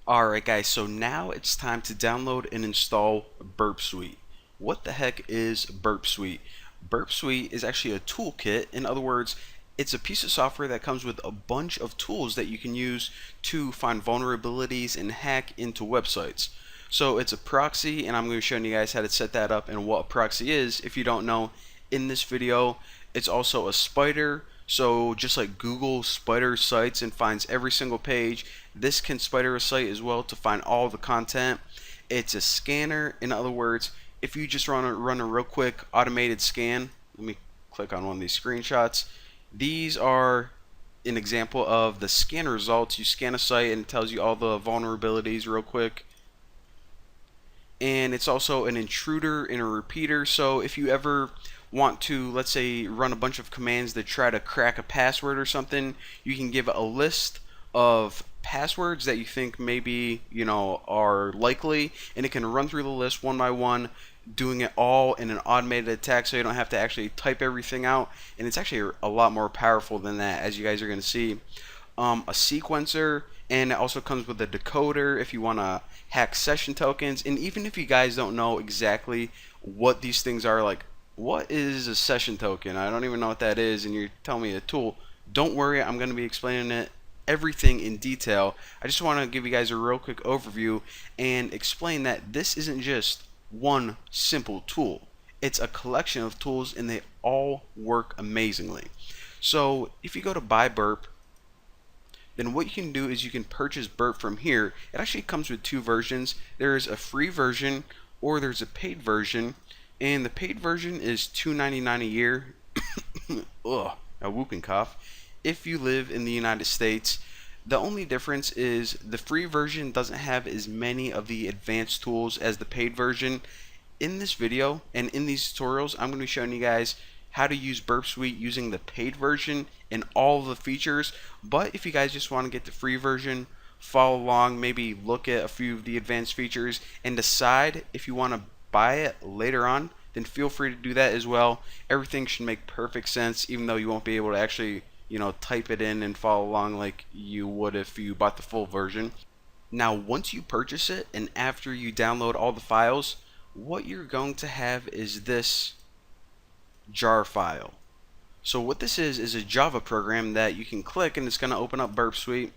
Alright guys, so now it's time to download and install Burp Suite. What the heck is Burp Suite? Burp Suite is actually a toolkit. In other words, it's a piece of software that comes with a bunch of tools that you can use to find vulnerabilities and hack into websites. So it's a proxy, and I'm going to be showing you guys how to set that up and what a proxy is if you don't know in this video. It's also a spider. So just like Google spiders sites and finds every single page, this can spider a site as well to find all the content. It's a scanner. In other words, if you just run a real quick automated scan, let me click on one of these screenshots. These are an example of the scan results. You scan a site and it tells you all the vulnerabilities real quick. And it's also an intruder and a repeater. So if you ever want to, let's say, run a bunch of commands that try to crack a password or something, you can give a list of passwords that you think maybe are likely, and it can run through the list one by one, doing it all in an automated attack, so you don't have to actually type everything out. And it's actually a lot more powerful than that, as you guys are going to see. A sequencer, and it also comes with a decoder if you want to hack session tokens. And even if you guys don't know exactly what these things are, like what is a session token, I don't even know what that is, and you're telling me a tool, don't worry, I'm going to be explaining it everything in detail. I just want to give you guys a real quick overview and explain that this isn't just one simple tool. It's a collection of tools, and they all work amazingly. So if you go to buy Burp, then what you can do is you can purchase Burp from here. It actually comes with two versions. There's a free version or there's a paid version, and the paid version is $2.99 a year. Ugh, a whooping cough. If you live in the United States, the only difference is the free version doesn't have as many of the advanced tools as the paid version. In this video and in these tutorials, I'm going to be showing you guys how to use Burp Suite using the paid version and all the features. But if you guys just want to get the free version, follow along, maybe look at a few of the advanced features and decide if you want to buy it later on, then feel free to do that as well. Everything should make perfect sense, even though you won't be able to actually type it in and follow along like you would if you bought the full version. Now once you purchase it and after you download all the files, what you're going to have is this jar file. So what this is a Java program that you can click and it's going to open up Burp Suite,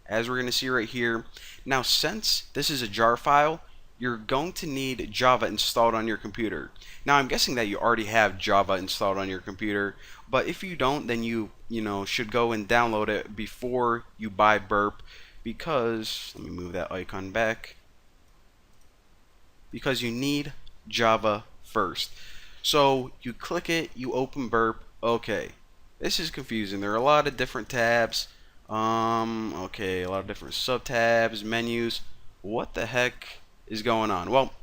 as we're going to see right here. Now since this is a jar file, you're going to need Java installed on your computer. Now I'm guessing that you already have Java installed on your computer, but if you don't, then you should go and download it before you buy Burp, because let me move that icon back, because you need Java first. So you click it, you open Burp. Okay, this is confusing. There are a lot of different tabs. Okay, a lot of different sub-tabs, menus. What the heck is going on? Well,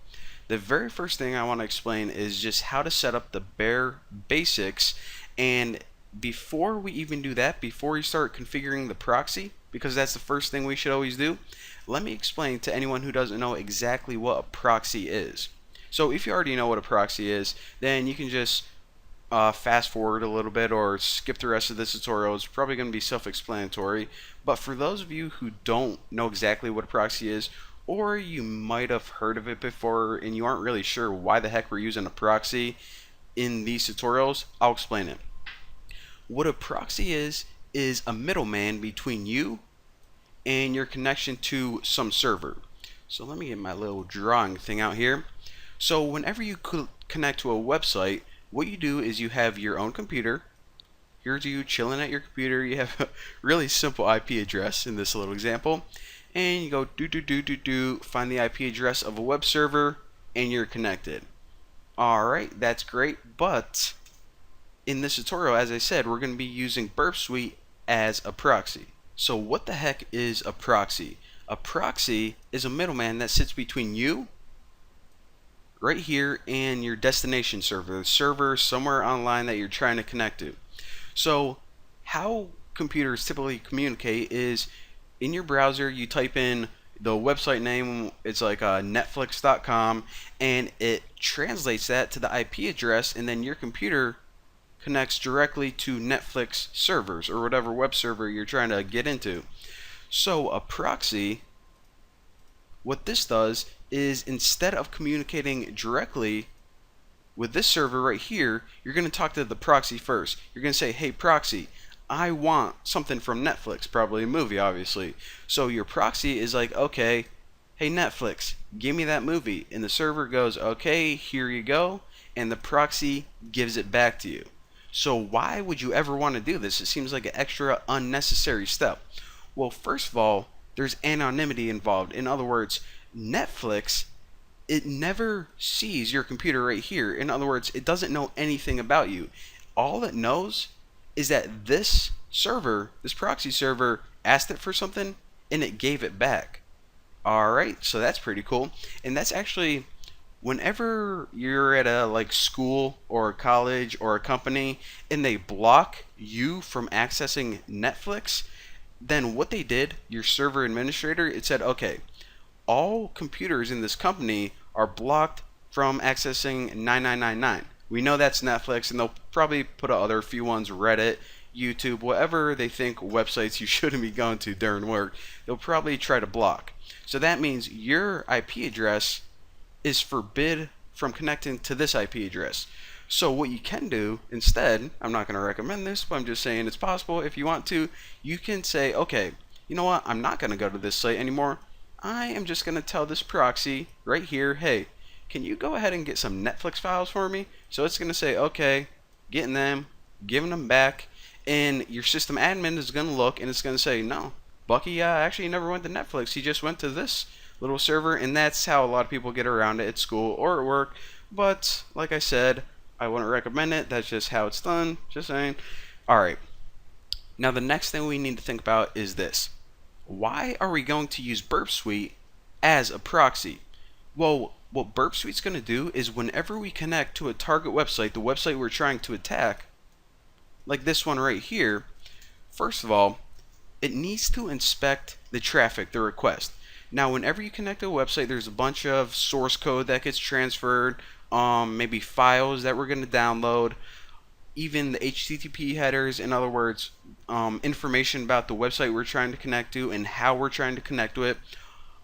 the very first thing I want to explain is just how to set up the bare basics. And before we even do that, before you start configuring the proxy, because that's the first thing we should always do, let me explain to anyone who doesn't know exactly what a proxy is. So if you already know what a proxy is, then you can just fast forward a little bit or skip the rest of this tutorial. It's probably going to be self-explanatory. But for those of you who don't know exactly what a proxy is, or you might have heard of it before and you aren't really sure why the heck we're using a proxy in these tutorials, I'll explain it. What a proxy is a middleman between you and your connection to some server. So let me get my little drawing thing out here. So whenever you connect to a website, what you do is you have your own computer. Here's you chilling at your computer. You have a really simple IP address in this little example, and you go find the IP address of a web server, and you're connected. Alright, that's great, but in this tutorial, as I said, we're going to be using Burp Suite as a proxy. So what the heck is a proxy? A proxy is a middleman that sits between you right here and your destination server, the server somewhere online that you're trying to connect to. So how computers typically communicate is in your browser, you type in the website name, it's like netflix.com, and it translates that to the IP address, and then your computer connects directly to Netflix servers or whatever web server you're trying to get into. So a proxy what this does is instead of communicating directly with this server right here, you're going to talk to the proxy first. You're going to say, hey proxy, I want something from Netflix, probably a movie obviously. So your proxy is like, okay, hey Netflix, give me that movie. And the server goes, okay, here you go. And the proxy gives it back to you. So why would you ever want to do this? It seems like an extra unnecessary step. Well, first of all, there's anonymity involved. In other words, Netflix, it never sees your computer right here. In other words, it doesn't know anything about you. All it knows is that this server, this proxy server, asked it for something and it gave it back. Alright, so that's pretty cool. And that's actually, whenever you're at a like school or a college or a company and they block you from accessing Netflix, then what they did, your server administrator, it said, okay, all computers in this company are blocked from accessing 9999. We know that's Netflix, and they'll probably put other few ones, Reddit, YouTube, whatever they think websites you shouldn't be going to during work, they'll probably try to block. So that means your IP address is forbid from connecting to this IP address. So what you can do instead, I'm not going to recommend this, but I'm just saying it's possible. If you want to, you can say, okay, you know what, I'm not going to go to this site anymore. I am just going to tell this proxy right here, hey, can you go ahead and get some Netflix files for me? So it's going to say, okay, getting them, giving them back, and your system admin is going to look and it's going to say, no, Bucky actually never went to Netflix. He just went to this little server, and that's how a lot of people get around it at school or at work. But like I said, I wouldn't recommend it. That's just how it's done. Just saying. Alright. Now the next thing we need to think about is this. Why are we going to use Burp Suite as a proxy? Well, what Burp Suite's going to do is whenever we connect to a target website, the website we're trying to attack, like this one right here, first of all, it needs to inspect the traffic, the request. Now, whenever you connect to a website, there's a bunch of source code that gets transferred, maybe files that we're going to download, even the HTTP headers, in other words, information about the website we're trying to connect to and how we're trying to connect to it.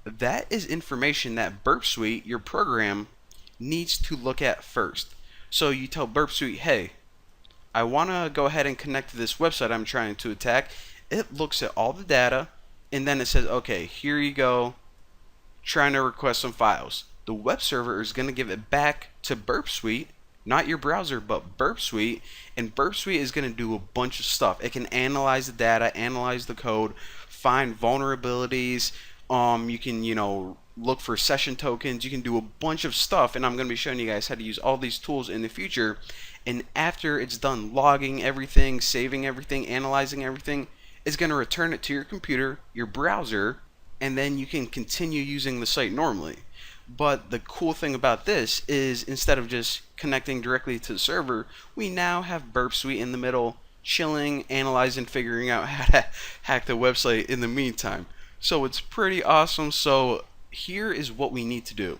That is information that Burp Suite, your program, needs to look at first. So you tell Burp Suite, hey, I want to go ahead and connect to this website I'm trying to attack. It looks at all the data, and then it says, okay, here you go, trying to request some files. The web server is going to give it back to Burp Suite, not your browser, but Burp Suite, and Burp Suite is going to do a bunch of stuff. It can analyze the data, analyze the code, find vulnerabilities. You can, look for session tokens. You can do a bunch of stuff, and I'm going to be showing you guys how to use all these tools in the future. And after it's done logging everything, saving everything, analyzing everything, it's going to return it to your computer, your browser, and then you can continue using the site normally. But the cool thing about this is instead of just connecting directly to the server, we now have Burp Suite in the middle, chilling, analyzing, figuring out how to hack the website in the meantime. So it's pretty awesome. So here is what we need to do.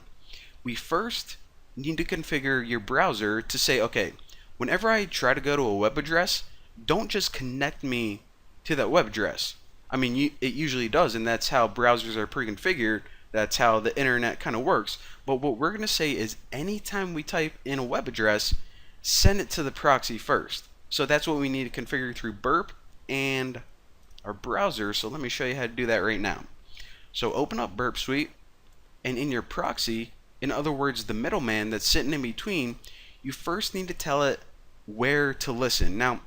We first need to configure your browser to say, okay, whenever I try to go to a web address, don't just connect me to that web address. I mean, it usually does, and that's how browsers are pre-configured. That's how the internet kind of works. But what we're going to say is anytime we type in a web address, send it to the proxy first. So that's what we need to configure through Burp and our browser. So let me show you how to do that right now. So open up Burp Suite, and in your proxy, in other words, the middleman that's sitting in between, you first need to tell it where to listen. Now,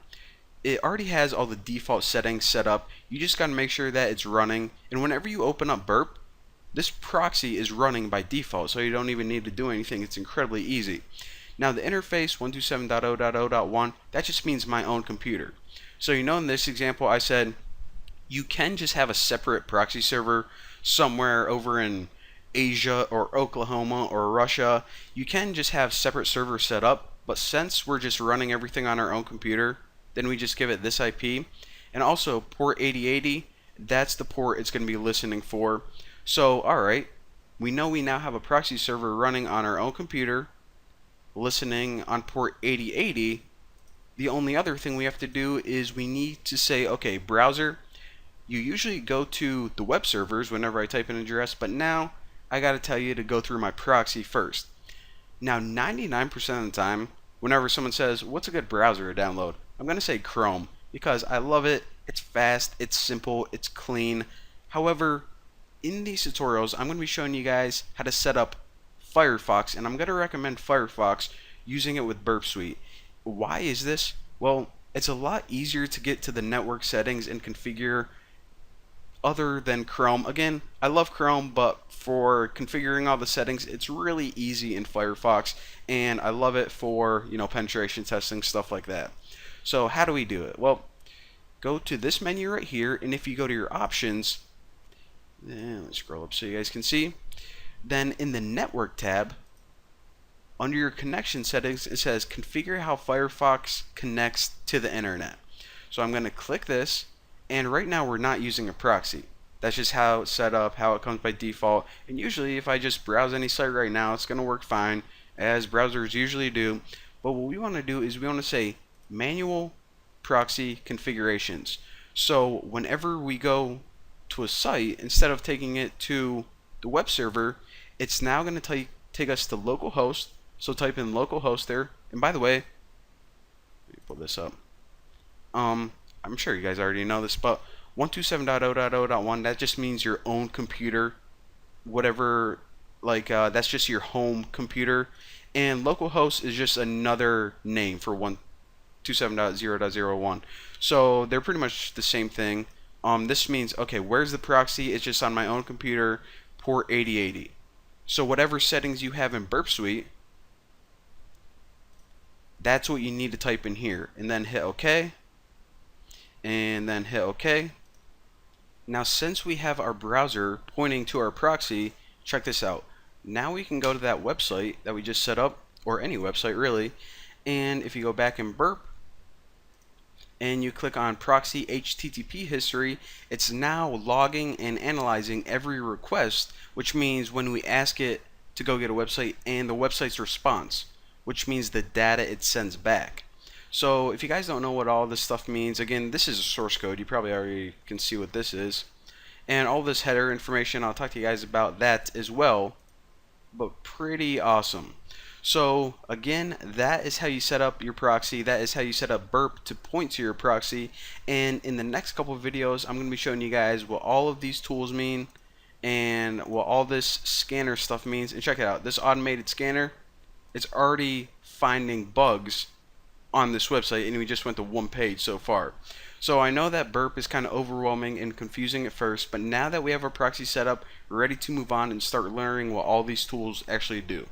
it already has all the default settings set up. You just got to make sure that it's running. And whenever you open up Burp, this proxy is running by default, so you don't even need to do anything. It's incredibly easy. Now the interface 127.0.0.1, that just means my own computer. So in this example I said you can just have a separate proxy server somewhere over in Asia or Oklahoma or Russia. You can just have separate servers set up, but since we're just running everything on our own computer, then we just give it this IP. And also port 8080, that's the port it's going to be listening for. So, alright, we know we now have a proxy server running on our own computer, listening on port 8080. The only other thing we have to do is we need to say, okay, browser, you usually go to the web servers whenever I type in an address, but now I gotta tell you to go through my proxy first. Now 99% of the time, whenever someone says, what's a good browser to download? I'm gonna say Chrome because I love it, it's fast, it's simple, it's clean. However, in these tutorials, I'm going to be showing you guys how to set up Firefox, and I'm going to recommend Firefox using it with Burp Suite. Why is this? Well, it's a lot easier to get to the network settings and configure other than Chrome. Again, I love Chrome, but for configuring all the settings, it's really easy in Firefox, and I love it for, penetration testing, stuff like that. So how do we do it? Well, go to this menu right here, and if you go to your options, let's scroll up so you guys can see. Then in the network tab, under your connection settings, it says configure how Firefox connects to the internet. So I'm going to click this, and right now we're not using a proxy. That's just how it's set up, how it comes by default. And usually if I just browse any site right now, it's going to work fine, as browsers usually do. But what we want to do is we want to say manual proxy configurations. So whenever we go to a site, instead of taking it to the web server, it's now going to take us to localhost. So type in localhost there. And by the way, let me pull this up. I'm sure you guys already know this, but 127.0.0.1, that just means your own computer, whatever, that's just your home computer. And localhost is just another name for 127.0.0.1. So they're pretty much the same thing. This means, okay, where's the proxy? It's just on my own computer, port 8080. So whatever settings you have in Burp Suite, that's what you need to type in here. And then hit OK. And then hit OK. Now since we have our browser pointing to our proxy, check this out. Now we can go to that website that we just set up, or any website really, and if you go back in Burp, and you click on proxy HTTP history, it's now logging and analyzing every request, which means when we ask it to go get a website, and the website's response, which means the data it sends back. So if you guys don't know what all this stuff means, again, this is a source code. You probably already can see what this is. And all this header information, I'll talk to you guys about that as well, but pretty awesome. So again, that is how you set up your proxy. That is how you set up Burp to point to your proxy. And in the next couple of videos, I'm going to be showing you guys what all of these tools mean and what all this scanner stuff means. And check it out. This automated scanner, it's already finding bugs on this website, and we just went to one page so far. So I know that Burp is kind of overwhelming and confusing at first, but now that we have our proxy set up, we're ready to move on and start learning what all these tools actually do.